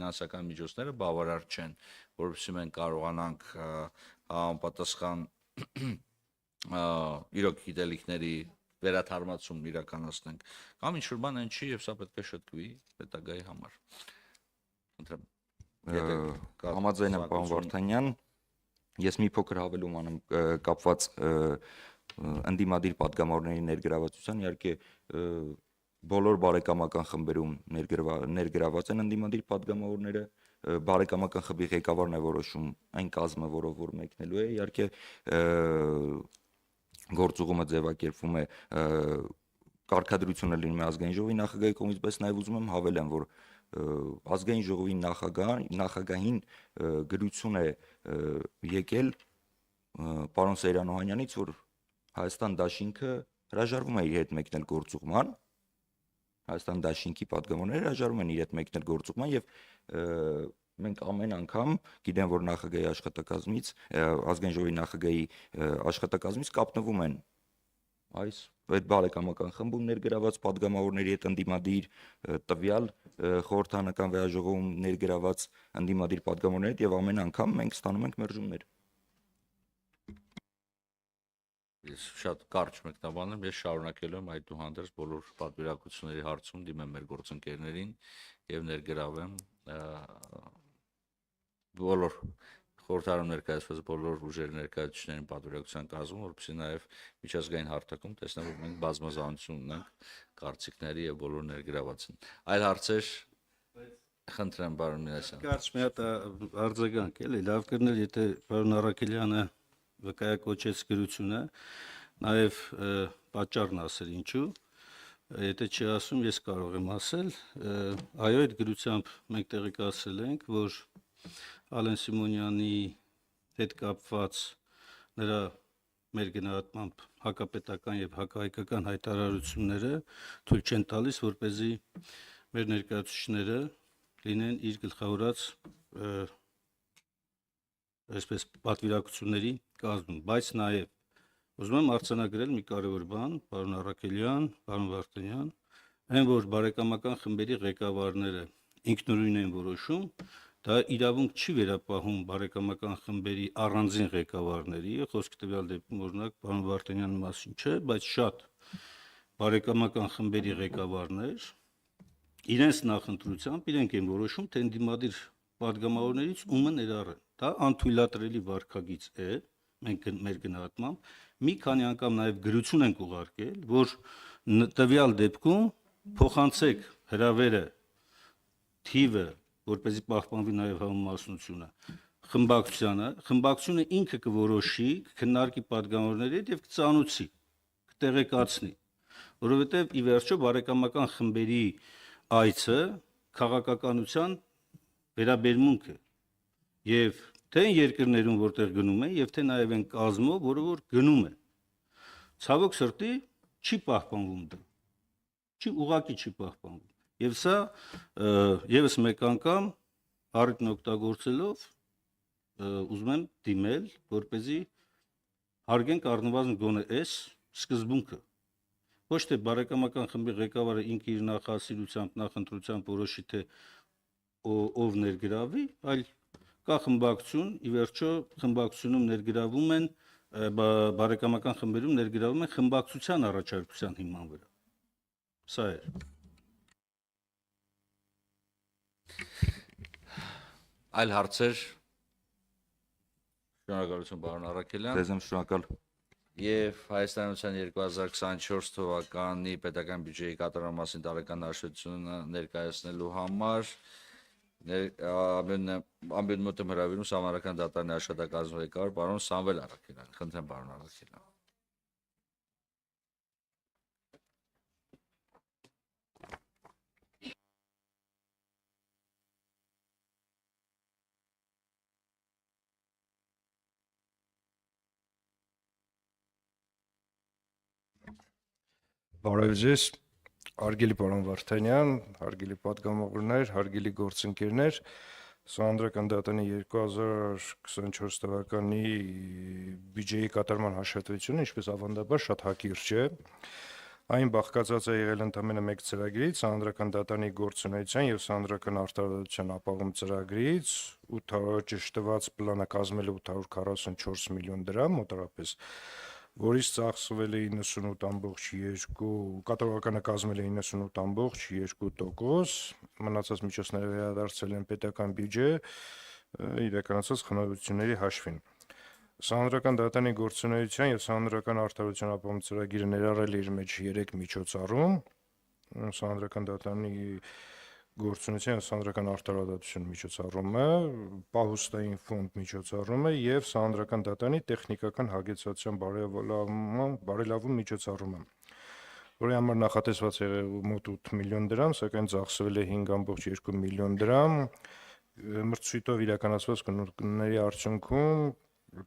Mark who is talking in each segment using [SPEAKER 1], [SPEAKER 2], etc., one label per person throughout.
[SPEAKER 1] ֆինանսական միջոցները բավարար չեն, որովհետեւ մենք կարողանանք համապատասխան իրոք գիտելիքների վերաթարմացում իրականացնենք, կամ ինչ-որ բան այն չի, եւ սա պետք է շտկվի հետագայի համար։
[SPEAKER 2] Համաձայն եմ, պարոն Վարդանյան, ես մի փոքր հավելում անեմ կապված ընդդիմադիր պատգամավորների ներգրավվածության, իհարկե բոլոր բարեկամական խմբերում ներգրաված են ընդդիմադիր պատգամավորները, բարեկամական խմբի ղեկավարն է որոշում այն կազմը, որով որ մեկնելու է, իհարկե գործուղումը ձևակերպվում է կարգադրությունը լինում է ազգային ժողովի նախագահի կողմից, բայց նաև ուզում եմ հավելեմ, որ ազգային ժողովի նախագահին գրություն է եկել պարոն Սեյրան Օհանյանից, որ Հայաստան դաշինքը հրաժարվում է իր հետ մեկնել գործուղման, Հայաստան դաշինքի պատգամավորները հրաժարվում են իր հետ մեկնել գործուղման եւ մենք ամեն անգամ գիտեմ, որ նախագահի աշխատակազմից, ազգային ժողովի նախագահի աշխատակազմից կապնվում են այդ բարեկամական խմբում ներգրաված պատգամավորների հետ ընդդիմադիր տվյալ խորհրդանական վեաժողովում ներգրաված ընդդիմադիր պատգամավորների հետ եւ ամեն անգամ մենք ստանում ենք մերժումներ։
[SPEAKER 1] Ես շատ կարճ մեկնաբան եմ, ես շարունակելու եմ այդուհանդերձ բոլոր պատվիրակությունների հարցում դիմեմ մեր գործընկերներին եւ ներգրավեմ բոլոր խորհրդարանում ներկայացված բոլոր ուժերի ներկայացուցիչներին պատվիրակության կազմում, որովհետեւ նաեւ միջազգային հարթակում տեսնեմ, որ մենք բազմազանություն ունենք կարծիքների եւ բոլոր ներգրաված են։ Այլ հարցեր խնդրեմ պարոն Մինասյան։
[SPEAKER 3] Կարճ մի հատ արձագանք էլի, լավ կլիներ, եթե պարոն Առաքելյանը վկայակոչեց գրությունը, նաև պատճառն ասել ինչու, եթե չի ասում, ես կարող եմ ասել, այո, այդ գրությամբ մենք տեղեկացրել ենք, որ Ալեն Սիմոնյանի հետ կապված նրա մեր գնահատմամբ հակապետական եւ հակահայկական հայտարարությունները թույլ չեն տալիս, որպեսզի մեր ներկայացուցիչները լինեն իր գլխավորած այսպես պատվիրակությունների կազմում, բայց նաև ուզում եմ արձանագրել մի կարևոր բան, պարոն Առաքելյան, պարոն Վարդանյան, այն որ բարեկամական խմբերի ղեկավարները ինքնուրույն են որոշում, դա իրավունք չի վերապահում բարեկամական խմբերի առանձին ղեկավարների, խոսքը տվյալ դեպքում օրինակ պարոն Վարդանյանի մասին չէ, բայց շատ բարեկամական խմբերի ղեկավարներ իրենց նախընտրությամբ իրենք են որոշում, թե ընդդիմադիր պատգամավորներից ումը ներառեն։ Դա անթույլատրելի վարքագիծ է, մենք մեր գնահատմամբ մի քանի անգամ նաև գրություն ենք ուղարկել, որ տվյալ դեպքում փոխանցեք հրավերը թիվը, որպեսզի պահպանվի նաև համամասնությունը, խմբակցությունը ինքը կորոշի, կքննարկի պատգամավորների հետ եւ կծանուցի, կտեղեկացնի, որովհետեւ ի վերջո բարեկամական խմբերի այցը քաղաքականության վերաբերմունք է եւ թե երկրներում որտեղ գնում է եւ թե նաեւ են կազմով, որը որ գնում է, ցավոք սրտի չի պահպանվում դա, ուղղակի չի պահպանվում եւ սա եւս մեկ անգամ առիթն օգտագործելով ուզում եմ դիմել, որպեսզի հարգենք առնվազն գոնե այս սկզբունքը, ոչ թե բարեկամական խմբի ղեկավարը ինքը իր նախասիրությամբ, նախընտրությամբ որոշի թե ով ներգրավի, այլ կա խմբակցություն, ի վերջո խմբակցությունում ներգրավում են բարեկամական խմբերում ներգրավում են խմբակցության առաջարկության հիման վրա։ Սա է։
[SPEAKER 1] Այլ հարցեր։ Շնորհակալություն պարոն Առաքելյան։
[SPEAKER 2] Ձեզ եմ շնորհակալ։
[SPEAKER 1] Եվ Հայաստանության 2024 թվականի պետական բյուջեի կատարման մասին տարեկան հաշվետվությունը ներկայացնելու համար ամբողջ մոտ հրավիրում Սահմանադրական դատարանի աշխատակազմի ղեկավար պարոն Սամվել Առաքելյան։ Խնդրեմ պարոն Առաքելյան։
[SPEAKER 4] Բարև ձեզ, հարգելի պարոն Վարդանյան, հարգելի պատգամավորներ, հարգելի գործընկերներ, Սահմանադրական դատարանի 2024 թվականի բյուջեի կատարման հաշվետվությունը, ինչպես ավանդաբար, շատ հակիրճ է։ Այն բաղկացած է եղել ընդամենը մեկ ծրագրից, Սահմանադրական դատանի գործունեության եւ Սահմանադրական արտադրության ապահովում ծրագրից 800 ճշտված պլանը կազմել է 844 միլիոն դրամ մոտավորապես, որից ծախսվել է 98.2, կատարողականը կազմել է 98.2%, մնացած միջոցները վերադարձել են պետական բյուջե իրականացած խնայողությունների հաշվին։ Սահմանադրական դատանի գործունեության եւ Սահմանադրական արտադրության ապահովում ծրագիրը ներառել է իր մեջ 3 միջոցառում, Սահմանադրական դատանի գործունեության եւ Սահմանադրական արտադրության միջոցառումը, պահուստային ֆոնդ միջոցառումը եւ Սահմանադրական դատանի տեխնիկական հագեցության բարելավում միջոցառումը, որի համար նախատեսված է մոտ 8 միլիոն դրամ, սակայն ծախսվել է 5.2 միլիոն դրամ, մրցույթով իրականացված քննությունների արդյունքում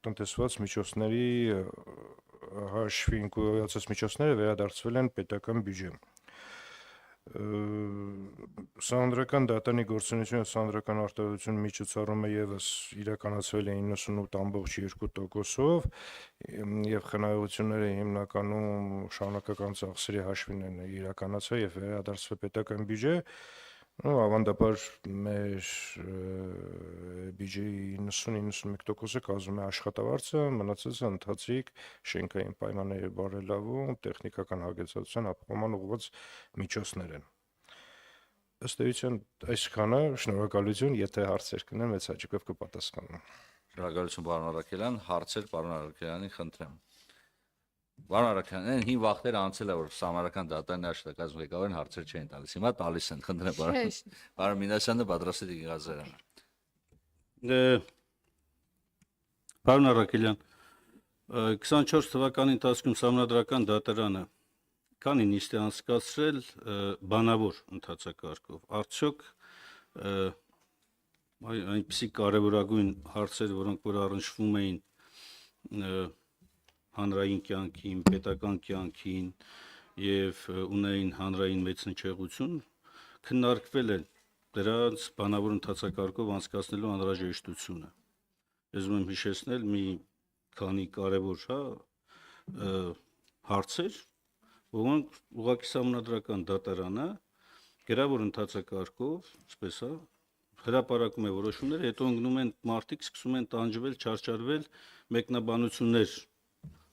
[SPEAKER 4] տնտեսված միջոցների հաշվին կոյացած միջոցները վերադարձվել են պետական բյուջե։ Սահմանադրական դատանի գործունեությունը եւ Սահմանադրական արտադրության միջոցառումը եւս իրականացվել է 98.2%-ով եւ խնայողությունները հիմնականում շարունակական ծախսերի հաշվին են իրականացվել եւ վերադարձվել պետական բյուջե։ Ավանդաբար մեր բյուջեի 90-91%-ը կազմում է աշխատավարձը, մնացածը ընթացիկ շենքային պայմանների բարելավում, տեխնիկական հագեցածության ապահովման ուղղված միջոցներ են։ Ըստ էության այսքանը, շնորհակալություն, եթե հարցեր կնեն, մեծ հաճույքով կպատասխանեմ։
[SPEAKER 1] Շնորհակալություն պարոն Արաքելյան, հարցեր պարոն Արաքելյանին խնդրեմ։ Պարոն Արաքելյան, այն հին վախտերը անցել է, որ Սահմանադրական դատանի աշխատակազմի ղեկավարին հարցեր չէին տալիս։ Հիմա տալիս են, խնդրեմ պարոն Մինասյանը պատրաստ է Ղազարյանը։
[SPEAKER 3] Պարոն Արաքելյան, 24 թվականի ընթացքում Սահմանադրական դատարանը քանի նիստ է անցկացրել բանավոր ընթացակարգով։ Արդյոք այնպիսի կարևորագույն հարցեր, որոնք որ առնչվում էին հանրային կյանքին, պետական կյանքին եւ ունեին հանրային մեծ հնչեղություն, քննարկվել են դրանց բանավոր ընթացակարգով անցկացնելու անհրաժեշտությունը։ Ես ուզում եմ հիշեցնել մի քանի կարևոր հարցեր, որոնք ուղղակի Սահմանադրական դատարանը գրավոր ընթացակարգով, այսպես հրապարակում է որոշումներ, հետո ընկնում են մարդիկ, սկսում են տանջվել, չարչարվել, մեկնաբանություններ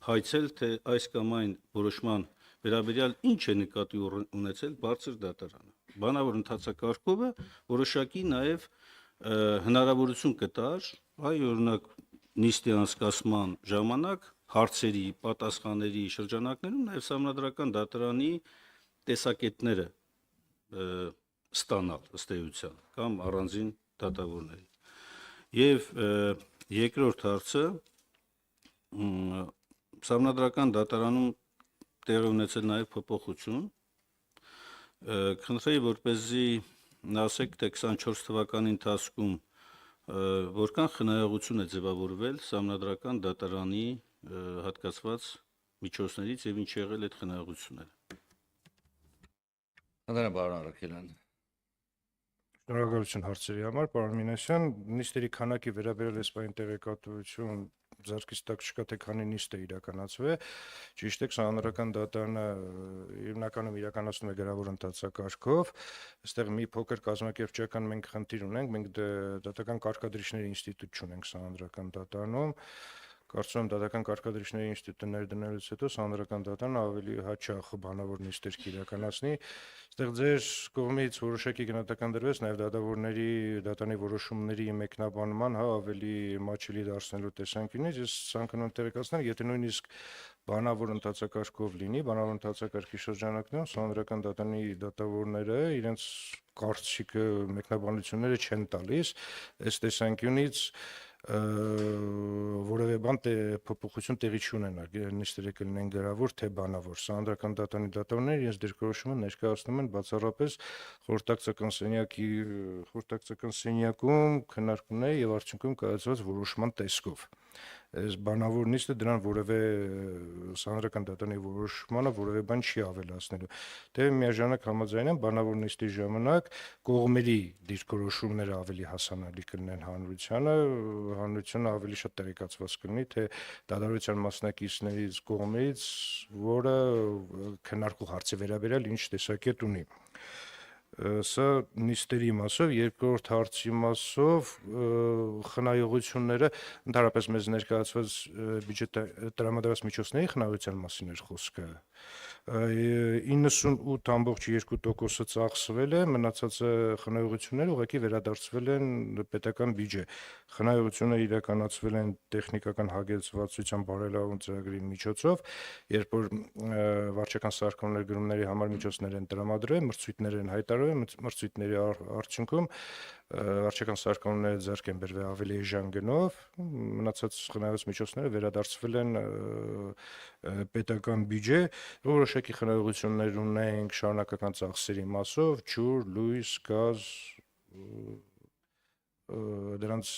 [SPEAKER 3] հայցել, թե այս կամ այն որոշման վերաբերյալ ինչ է նկատի ունեցել բարձր դատարանը։ Բանավոր ընթացակարգով որոշակի նաև հնարավորություն կտար, օրինակ նիստի անցկացման ժամանակ հարցերի, պատասխանների շրջանակներում նաև Սահմանադրական դատարանի տեսակետները ստանալ ըստ էության կամ առանձին դատավորների։ Եվ երկրորդ հարցը Սահմանադրական դատարանում տեղի ունեցել նաև փոփոխություն։ Խնդրեի, որպեսզի ասեք, թե 24 թվականի ընթացքում որքան խնայողություն է ձևավորվել Սահմանադրական դատարանի հատկացված միջոցներից եւ ինչ եղել այդ խնայողությունները։
[SPEAKER 1] Խնդրեմ պարոն Արաքելյան։
[SPEAKER 4] Շնորհակալություն հարցերի համար, պարոն Մինասյան, նիստերի քանակի վերաբերյալ այս բանի տեղեկատվություն ձեռքից տակ չկա, թե քանի նիստ է իրականացվել։ Ճիշտ է, Սահմանադրական դատարանը հիմնականում իրականացնում է գրավոր ընթացակարգով։ Այստեղ մի փոքր կազմակերպչական մենք խնդիր ունենք, մենք դատական կարգադրիչների ինստիտուտ չունենք Սահմանադրական դատարանում։ Կարծում եմ դատական կարգադրիչների ինստիտուտը ներդնելուց հետո Սահմանադրական դատարանը ավելի հաճախ բանավոր նիստեր կիրականացնի։ Այստեղ ձեր կողմից որոշակի գնահատական դրվեց նաև դատավորների դատանի որոշումների մեկնաբանման, ավելի մաչելի դարձնելու տեսանկյունից ես ցանկանում եմ տեղեկացնել, եթե նույնիսկ բանավոր ընթացակարգով լինի, բանավոր ընթացակարգի շրջանակներում Սահմանադրական դատանի դատավորները իրենց կարծիքը մեկնաբանությունները չեն տալիս, այս տեսանկյունից որևէ բան փոփոխություն տեղի չունենա, նիստերը կլինեն գրավոր թե բանավոր։ Սահմանադրական դատարանի դատավորները իրենց դիրքորոշումը ներկայացնում են բացառապես խորհրդակցական սենյակում քննարկումների եւ արդյունքում կայացված որոշման տեսքով։ Այս բանավոր նիստը դրան որևէ սանրական դատարանի որոշմանը որևէ բան չի ավելացնելու։ Դե միաժամանակ համաձայն եմ բանավոր նիստի ժամանակ կողմերի դիրքորոշումները ավելի հասանելի կլինեն հանրությանը ավելի շատ տեղեկացված կլինի, թե դատարանության մասնակիցներից կողմից որը քննարկող հարցի վերաբերյալ ինչ տեսակետ ունի։ Սա նիստերի մասով, երկրորդ հարցի մասով խնայողությունները ընդհանրապես մեզ ներկայացված բյուջետը տրամադրված միջոցների խնայողության մասին էր խոսքը 98.2%-ը ծախսվել է, մնացածը խնայողությունները ուղղակի վերադարձվել են պետական բյուջե։ Խնայողությունը իրականացվել են տեխնիկական հագեցվածության բարելավում ծրագրի միջոցով, երբ որ վարչական սարքավորումներ գրումների համար միջոցներ են տրամադրել, մրցույթներ են հայտարարվել, մրցույթների արդյունքում վարչական սարքավորումները ձեռք են բերվել ավելի էժան գնով, մնացած խնայված միջոցները վերադարձվել են պետական բյուջե, որոշակի խնայողություններ ունենք շարունակական ծախսերի մասով, ջուր, լույս, գազ, դրանց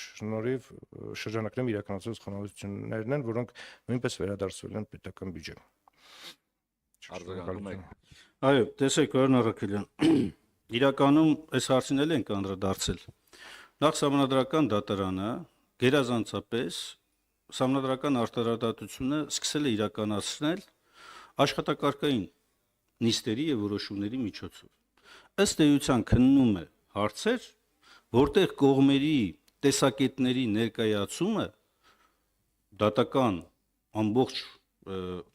[SPEAKER 4] շնորհիվ շրջանակներում իրականացված խնայողություններն են, որոնք նույնպես վերադարձվել են պետական բյուջե։
[SPEAKER 1] Արձագանքում եք։
[SPEAKER 3] Այո, տեսեք, պարոն Առաքելյան, իրականում այս հարցին էլ ենք անդրադարձել։ Նախ սահմանադրական դատարանը գերազանցապես սահմանադրական արտարադատությունը սկսել է իրականացնել աշխատակարգային նիստերի եւ որոշումների միջոցով։ Ըստ էության քննում է հարցեր, որտեղ կողմերի տեսակետների ներկայացումը դատական ամբողջ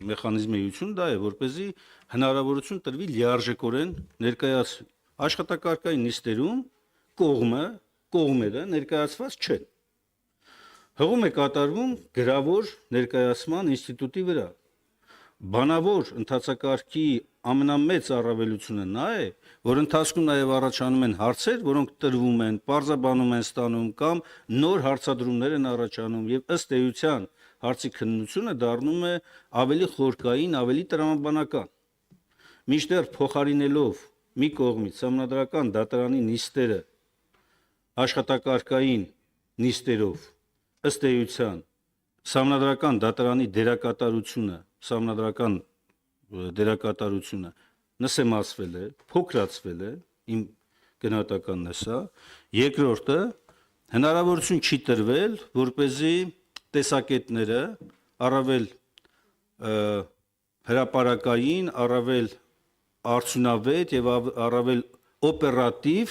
[SPEAKER 3] մեխանիզմիություն դա է, որպեսզի հնարավորություն տրվի լիարժեքորեն ներկայացնել։ Աշխատակարգային նիստերում կողմերը ներկայացված չեն։ Հղում է կատարվում գրավոր ներկայացման ինստիտուտի վրա։ Բանավոր ընթացակարգի ամենամեծ առավելությունը նա է, որ ընթացքում նաև առաջանում են հարցեր, որոնք տրվում են, պարզաբանում են ստանում կամ նոր հարցադրումներ են առաջանում եւ ըստ էության հարցի քննությունը դառնում է ավելի խորքային, ավելի տրամաբանական։ Մինչդեռ փոխարինելով մի կողմից սահմանադրական դատարանի նիստերը աշխատակարգային նիստերով ըստ էության սահմանադրական դատարանի դերակատարությունը նսեմացվել է, փոքրացվել է, իմ գնահատականն է սա։ Երկրորդը հնարավորություն չի տրվել, որպեսզի տեսակետները առավել հրապարակային, առավել արդյունավետ եւ առավել օպերատիվ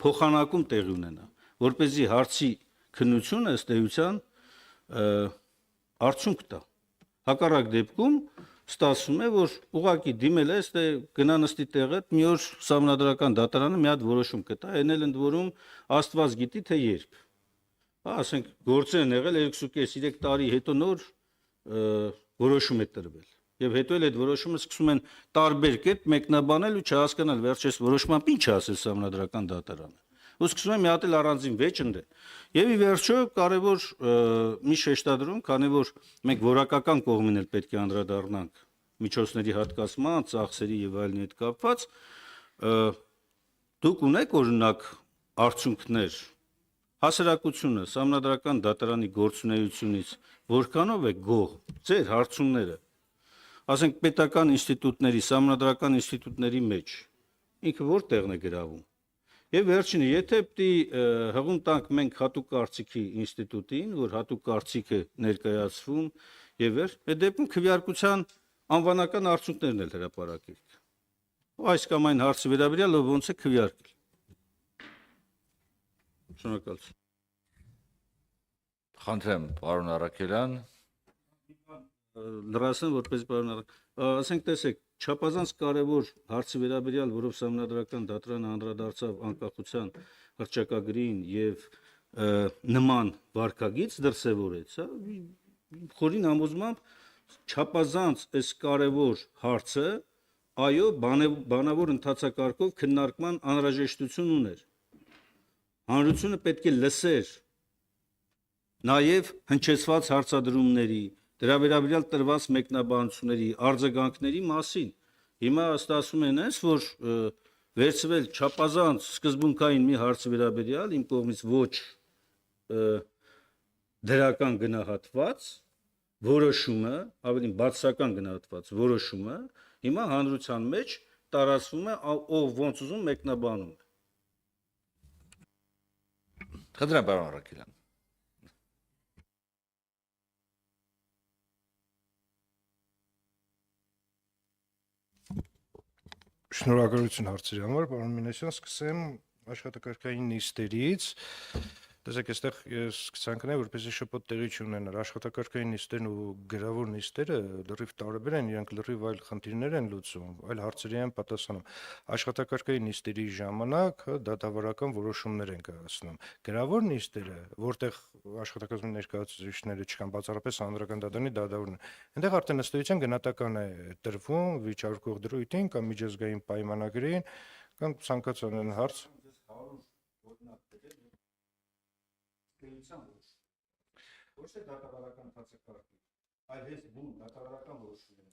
[SPEAKER 3] փոխանակում տեղի ունենա, որպեսզի հարցի քննությունը ըստ էության արդյունք տա։ Հակառակ դեպքում ստացվում է, որ ուղղակի դիմել է, ստե գնա նստի տեղը, մի օր սահմանադրական դատարանը մի հատ որոշում կտա, այն էլ ընդ որում Աստված գիտի թե երբ։ Ասենք գործեր են եղել 2.5-3 տարի հետո նոր որոշում է տրվել։ Եվ հետո էլ այդ որոշումը սկսում են տարբեր կերպ մեկնաբանել ու չհասկանալ վերջերս որոշմամբ ինչ ասել սահմանադրական դատարանը։ Ու սկսում են մի հատ էլ առանձին վեճ ընդել։ Եվ ի վերջո կարևոր մի շեշտադրում, քանի որ մենք որակական կողմին էլ պետք է անդրադառնանք միջոցների հատկացման, ծախսերի եւ այլնի հետ կապված, դուք ունեք օրինակ արդյունքներ հասարակությունը սահմանադրական դատարանի գործունեությունից որքանով է գոհ ձեր հարցումները, ասենք պետական ինստիտուտների, սահմանադրական ինստիտուտների մեջ ինքը որտեղն է գրավում։ Եվ վերջինը, եթե պիտի հղում տանք մենք հատուկ կարծիքի ինստիտուտին, որ հատուկ կարծիքը ներկայացվում եւ այդ դեպքում քվեարկության անվանական արդյունքներն էլ հրապարակեք։ Այս կամ այն հարցի վերաբերյալ ոնց է քվեարկել։ Շնորհակալություն։
[SPEAKER 1] Խնդրեմ, պարոն Առաքելյան,
[SPEAKER 3] լրացնեմ, որպես պարոն ասենք տեսեք, չափազանց կարևոր հարցի վերաբերյալ, որով սահմանադրական դատարանը անդրադարձավ անկախության հռչակագրին եւ նման վարկագիծ դրսևորեց, հա, խորին համոզմամբ չափազանց այս կարևոր հարցը, այո, բանավոր ընթացակարգով քննարկման անհրաժեշտություն ուներ։ Հանրությունը պետք է լսեր նաև հնչեցված հարցադրումների, դրա վերաբերյալ տրված մեկնաբանությունների, արձագանքների մասին։ Հիմա ստացվում են այս, որ վերցվել չափազանց սկզբունքային մի հարցի վերաբերյալ իմ կողմից ոչ դրական գնահատված որոշումը, ավելին բացասական գնահատված որոշումը հիմա հանրության մեջ տարածվում է ով ոնց ուզում մեկնաբանում է։
[SPEAKER 1] Խնդրեմ, պարոն Առաքելյան։
[SPEAKER 4] Շնորհակալություն հարցերի համար, պարոն Մինասյան, սկսեմ աշխատակարգային նիստերից։ Տեսեք, այստեղ ես կցանկանայի, որպեսզի շփոթ տեղի չունենար։ Աշխատակարգային նիստերն ու գրավոր նիստերը լրիվ տարբեր են, իրենք լրիվ այլ խնդիրներ են լուծում, այլ հարցերի են պատասխանում։ Աշխատակարգային նիստերի ժամանակ դատավարական որոշումներ են կայացնում։ Գրավոր նիստերը, որտեղ աշխատակազմի ներկայացուցիչները չկան, բացառապես հանրական դատարանի դատավորն են, այնտեղ արդեն ըստեյության գնահատական է տրվում վիճարկող դրույթին կամ միջազգային պայմանագրին կամ ցանկացած հարց։ Ոչ թե դատավարական ընթացակարգի, այլ հենց բուն դատավարական որոշումներ։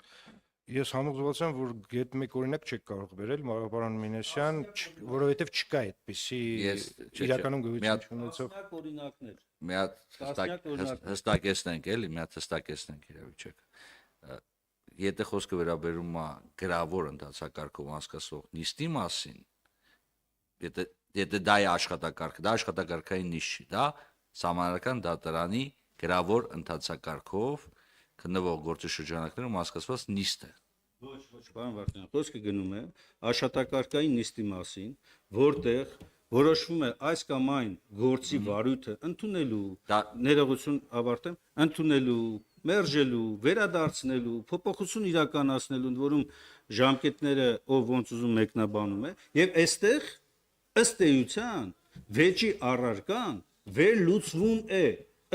[SPEAKER 4] Ես համոզված եմ, որ գետ մեկ օրինակ չեք կարող բերել, պարոն Մինասյան, որովհետև չկա այդպիսի իրականում գոյություն ունեցող
[SPEAKER 3] օրինակներ։
[SPEAKER 1] Մի հատ հստակեցնենք, էլի, մի հատ հստակեցնենք իրավիճակը։ Եթե խոսքը վերաբերում է գրավոր ընթացակարգով անցկացող նիստի մասին, եթե դա է աշխատակարգը, դա աշխատակարգային նիստ չի, դա Սահմանադրական դատարանի գրավոր ընթացակարգով քննվող գործի շրջանակներում անցկացված նիստ է։
[SPEAKER 3] Ոչ, պարոն Վարդանյան, խոսքը գնում է աշխատակարգային նիստի մասին, որտեղ որոշվում է այս կամ այն գործի վարույթը ընդունելու, ներողություն ավարտեմ, ընդունելու, մերժելու, վերադարձնելու, փոփոխություն իրականացնելու, ընդ որում ժամկետները ով ոնց ուզում մեկնաբանում է, եւ այստեղ ըստ էության վեճի առարկան վերլուծվում է,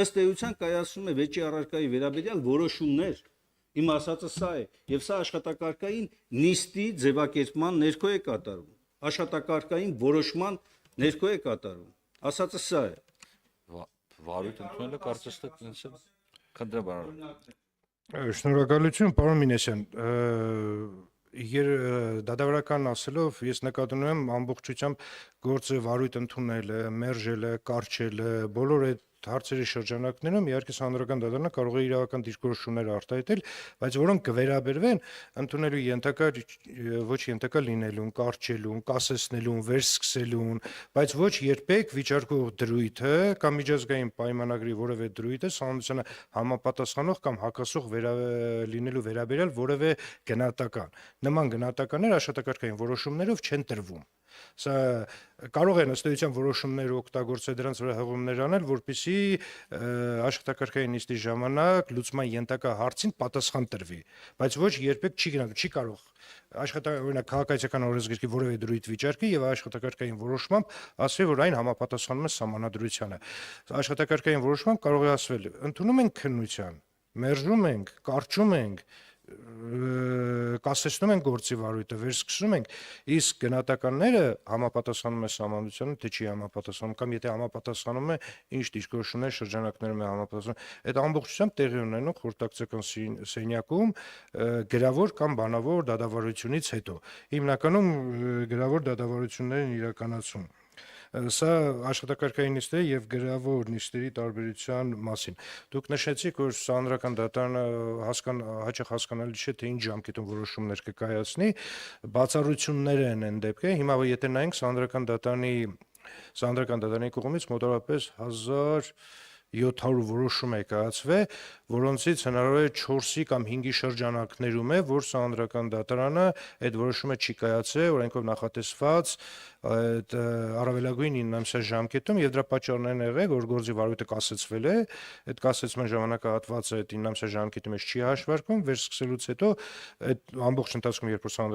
[SPEAKER 3] ըստ էության կայացվում է վեճի առարկայի վերաբերյալ որոշումներ։ Իմ ասածը սա է, եւ սա աշխատակարգային նիստի ձևակերպման ներքո է կատարվում, աշխատակարգային որոշման ներքո է կատարվում։ Ասածը սա է։
[SPEAKER 1] Վարույթ ընդունելը կարծես թե տենց է։ Խնդրեմ, պարոն։
[SPEAKER 4] Շնորհակալություն, պարոն Մինասյան։ Դատավարական ասելով ես նկատում եմ ամբողջությամբ գործը վարույթ ընդունելը, մերժելը, կարճելը, բոլոր այդ հարցերի շրջանակներում իհարկե հանրական դատարանը կարող է իրավական դիրքորոշումներ արտահայտել, բայց որոնք կվերաբերվեն ընդունելու ենթակա ոչ ենթակա լինելուն, կարճելուն, կասեցնելուն, վերսկսելուն, բայց ոչ երբեք վիճարկող դրույթը կամ միջազգային պայմանագրի որևէ դրույթը սահմանությանը համապատասխանող կամ հակասող լինելու վերաբերյալ որևէ գնահատական։ Նման գնահատականներ աշխատակարգային որոշումներով չեն տրվում։ Սա կարող են ըստ էության որոշումներ օգտագործել դրանց վրա հղումներ անել, որպեսզի աշխատակարգային նիստի ժամանակ լուծման ենթակա հարցին պատասխան տրվի, բայց ոչ երբեք չի գնահատում, չի կարող օրինակ քաղաքացիական օրենսգրքի որևէ դրույթ վիճարկի եւ աշխատակարգային որոշմամբ ասի, որ այն համապատասխանում է սահմանադրությանը։ Աշխատակարգային որոշմամբ կարող է ասվել, ընդունում ենք քննության, մերժում ենք, կարճում ենք, կասեցնում ենք գործի վարույթը, վերսկսում ենք, իսկ գնահատականները համապատասխանում է սահմանությանը, թե չի համապատասխանում, կամ եթե համապատասխանում է, ինչ դիրքորոշումներ շրջանակներում է համապատասխանում։ Այդ ամբողջությամբ տեղի ունենում խորհրդակցական սենյակում գրավոր կամ բանավոր դատավարությունից հետո։ Հիմնականում գրավոր դատավարություններ են իրականացում։ Սա աշխատակարգային նիստերի եւ գրավոր նիստերի տարբերության մասին։ Դուք նշեցիք, որ հանրական դատարանը հաճախ հասկանալի չէ, թե ինչ ժամկետում որոշումներ կկայացնի, բացառություններ են այն դեպքեր։ Հիմա եթե նայենք հանրական դատարանի կողմից մոտավորապես 1700 որոշում է կայացվել, որոնցից հնարավոր է 4-ի կամ 5-ի շրջանակներում է, որ հանրական դատարանը այդ որոշումը չի կայացրել օրենքով նախատեսված այդ առավելագույն 9 ամսյա ժամկետում եւ դրա պատճառներն եղել, որ գործի վարույթը կասեցվել է, այդ կասեցման ժամանակահատվածը այդ 9 ամսյա ժամկետի մեջ չի հաշվարկվում, վերսկսելուց հետո այդ ամբողջ ընթացքում երբ որ